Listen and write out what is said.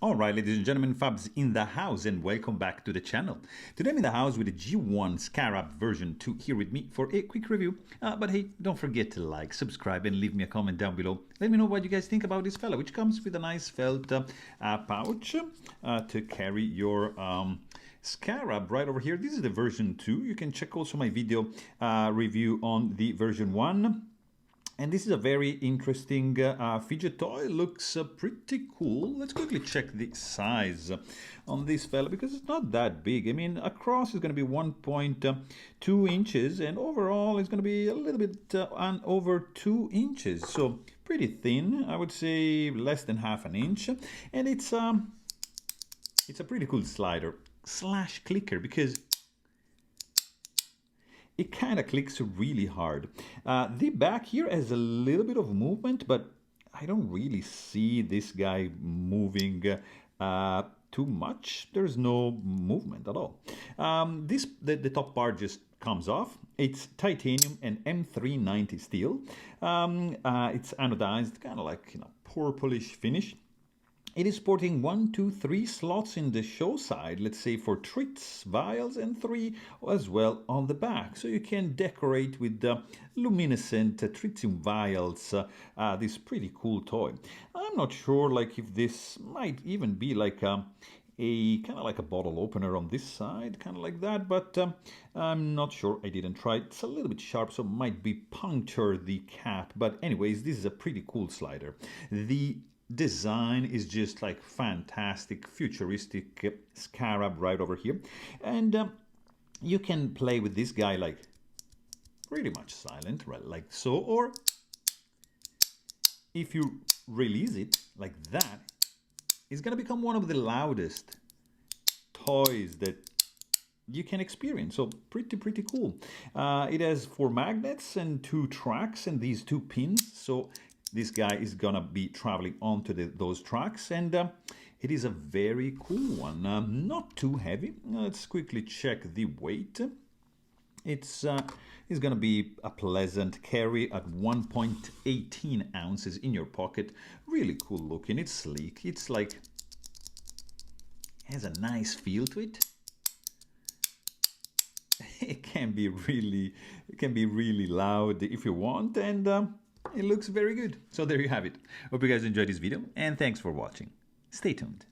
Alright, ladies and gentlemen, Fabs in the house and welcome back to the channel. Today I'm in the house with the G1 Scarab version 2 here with me for a quick review. But hey, don't forget to like, subscribe and leave me a comment down below. Let me know what you guys think about this fella, which comes with a nice felt pouch to carry your Scarab right over here. This is the version 2. You can check also my video review on the version 1. And this is a very interesting fidget toy. Looks pretty cool. Let's quickly check the size on this fella because it's not that big. I mean, across is going to be 1.2 inches and overall it's going to be a little bit over 2 inches. So pretty thin, I would say less than half an inch. And it's a pretty cool slider slash clicker because it kind of clicks really hard. The back here has a little bit of movement, but I don't really see this guy moving too much. There's no movement at all. The top part just comes off. It's titanium and M390 steel. It's anodized, kind of like purplish finish. It is sporting 1, 2, 3 slots in the show side, let's say for treats, vials, and 3 as well on the back. So you can decorate with the luminescent tritium vials this pretty cool toy. I'm not sure like if this might even be like a kind of like a bottle opener on this side, kind of like that, but I'm not sure. I didn't try. It's a little bit sharp, so might be puncture the cap. But anyways, this is a pretty cool slider. The design is just like fantastic, futuristic Scarab right over here, and you can play with this guy like pretty much silent, right, like so, or if you release it like that, it's gonna become one of the loudest toys that you can experience. So pretty cool. It has 4 magnets and 2 tracks and these 2 pins, so this guy is gonna be traveling onto those tracks, and it is a very cool one. Not too heavy. Let's quickly check the weight. It's gonna be a pleasant carry at 1.18 ounces in your pocket. Really cool looking. It's sleek. It's like has a nice feel to it. It can be really loud if you want, and it looks very good. So there you have it. Hope you guys enjoyed this video and thanks for watching. Stay tuned.